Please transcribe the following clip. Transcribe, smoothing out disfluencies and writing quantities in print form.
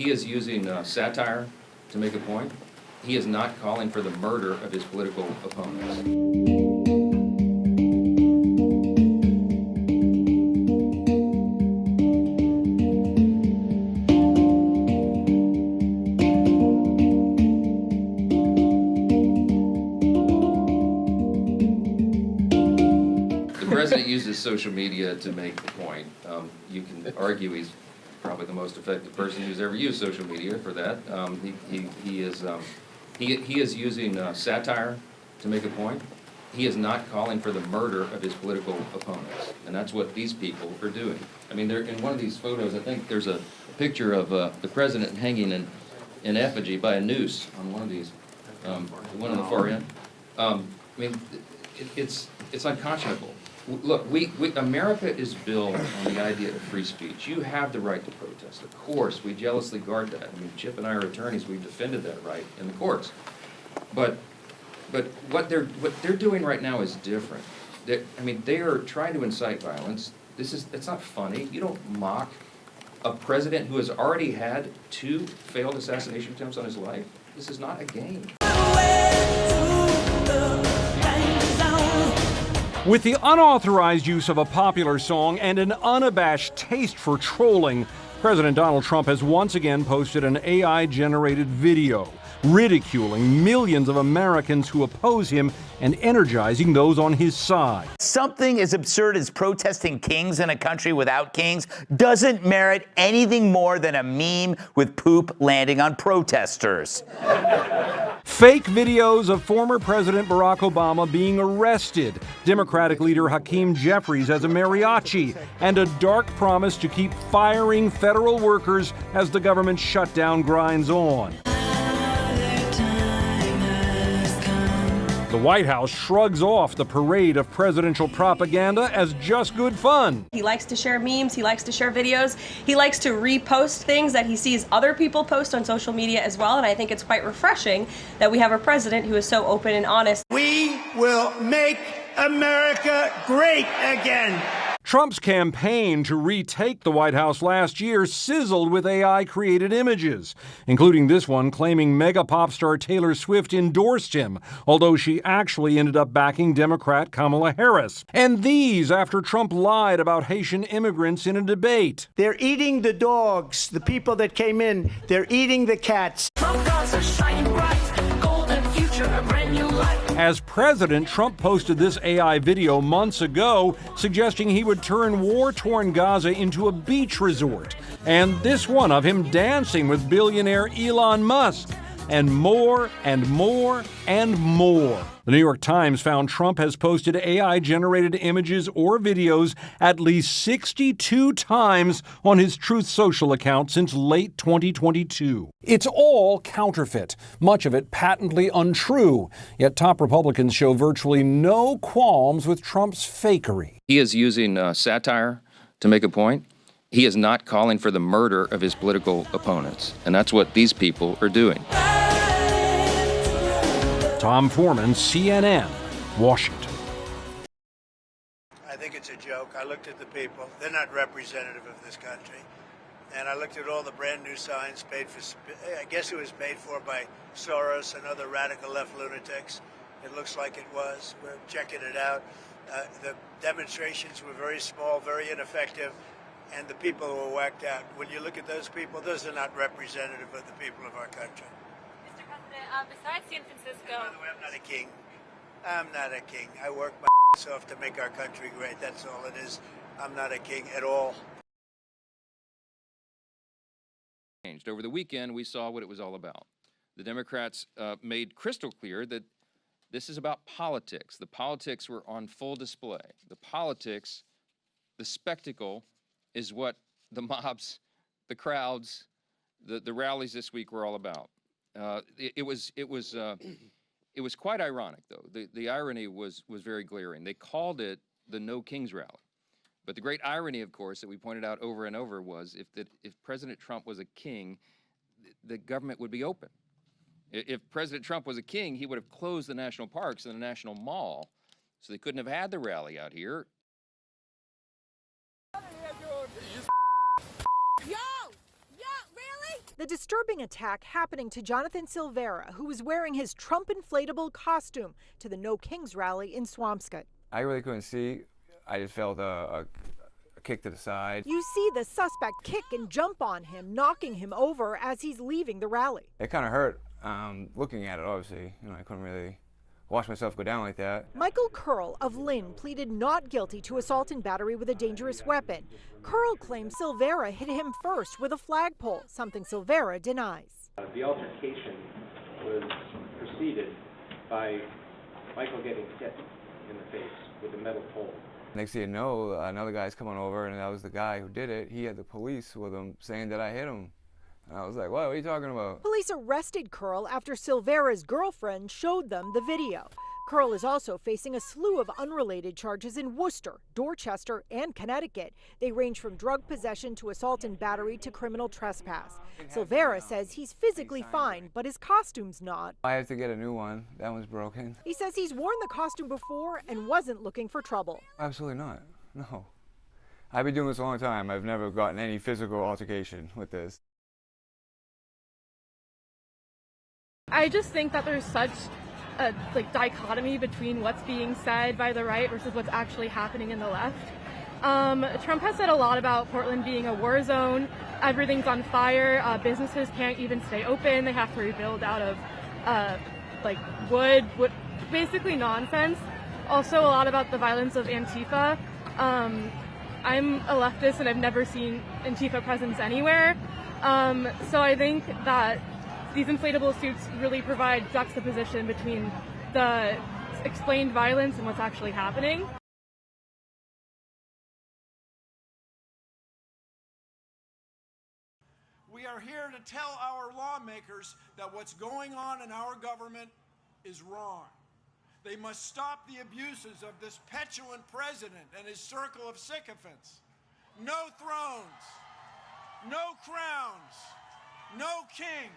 He is using satire to make a point. He is not calling for the murder of his political opponents. The president uses social media to make the point. You can argue he's probably the most effective person who's ever used social media for that. He is using satire to make a point. He is not calling for the murder of his political opponents, and that's what these people are doing. I mean, they're in one of these photos. I think there's a picture of the president hanging in effigy by a noose on one of these, the one on the far end. I mean, it's unconscionable. Look, America is built on the idea of free speech. You have the right to protest. Of course, we jealously guard that. I mean, Chip and I are attorneys. We've defended that right in the courts. But what they're doing right now is different. They are trying to incite violence. It's not funny. You don't mock a president who has already had 2 failed assassination attempts on his life. This is not a game. With the unauthorized use of a popular song and an unabashed taste for trolling, President Donald Trump has once again posted an AI-generated video ridiculing millions of Americans who oppose him and energizing those on his side. Something as absurd as protesting kings in a country without kings doesn't merit anything more than a meme with poop landing on protesters. Fake videos of former President Barack Obama being arrested, Democratic leader Hakeem Jeffries as a mariachi, and a dark promise to keep firing federal workers as the government shutdown grinds on. The White House shrugs off the parade of presidential propaganda as just good fun. He likes to share memes, he likes to share videos, he likes to repost things that he sees other people post on social media as well, and I think it's quite refreshing that we have a president who is so open and honest. We will make America great again. Trump's campaign to retake the White House last year sizzled with AI-created images, including this one claiming mega pop star Taylor Swift endorsed him, although she actually ended up backing Democrat Kamala Harris. And these after Trump lied about Haitian immigrants in a debate. They're eating the dogs, the people that came in. They're eating the cats. As president, Trump posted this AI video months ago, suggesting he would turn war-torn Gaza into a beach resort. And this one of him dancing with billionaire Elon Musk. And more and more and more. The New York Times found Trump has posted AI-generated images or videos at least 62 times on his Truth Social account since late 2022. It's all counterfeit, much of it patently untrue. Yet top Republicans show virtually no qualms with Trump's fakery. He is using satire to make a point. He is not calling for the murder of his political opponents, and that's what these people are doing. Tom Foreman, CNN, Washington. I think it's a joke. I looked at the people. They're not representative of this country. And I looked at all the brand new signs paid for, I guess it was paid for by Soros and other radical left lunatics. It looks like it was. We're checking it out. The demonstrations were very small, very ineffective, and the people were whacked out. When you look at those people, those are not representative of the people of our country. Mr. President, besides San Francisco... By the way, I'm not a king. I'm not a king. I work my ass off to make our country great. That's all it is. I'm not a king at all. Over the weekend, we saw what it was all about. The Democrats made crystal clear that this is about politics. The politics were on full display. The politics, the spectacle, is what the mobs, the crowds, the rallies this week were all about. It was quite ironic, though. The irony was very glaring. They called it the No Kings Rally. But the great irony, of course, that we pointed out over and over was if President Trump was a king, the government would be open. If President Trump was a king, he would have closed the national parks and the National Mall, so they couldn't have had the rally out here. The disturbing attack happening to Jonathan Silvera, who was wearing his Trump inflatable costume to the No Kings rally in Swampscott. I really couldn't see. I just felt a kick to the side. You see the suspect kick and jump on him, knocking him over as he's leaving the rally. It kind of hurt looking at it, obviously. You know, I couldn't really watch myself go down like that. Michael Curl of Lynn pleaded not guilty to assault and battery with a dangerous weapon. Curl claims Silvera hit him first with a flagpole, something Silvera denies. The altercation was preceded by Michael getting hit in the face with a metal pole. Next thing you know, another guy's coming over, and that was the guy who did it. He had the police with him saying that I hit him. And I was like, what are you talking about? Police arrested Curl after Silvera's girlfriend showed them the video. Curl is also facing a slew of unrelated charges in Worcester, Dorchester, and Connecticut. They range from drug possession to assault and battery to criminal trespass. Silvera says he's physically fine, but his costume's not. I have to get a new one. That one's broken. He says he's worn the costume before and wasn't looking for trouble. Absolutely not. No. I've been doing this a long time. I've never gotten any physical altercation with this. I just think that there's such a dichotomy between what's being said by the right versus what's actually happening in the left. Trump has said a lot about Portland being a war zone. Everything's on fire. Businesses can't even stay open. They have to rebuild out of wood, basically nonsense. Also a lot about the violence of Antifa. I'm a leftist and I've never seen Antifa presence anywhere. So I think that these inflatable suits really provide juxtaposition between the explained violence and what's actually happening. We are here to tell our lawmakers that what's going on in our government is wrong. They must stop the abuses of this petulant president and his circle of sycophants. No thrones, no crowns, no king.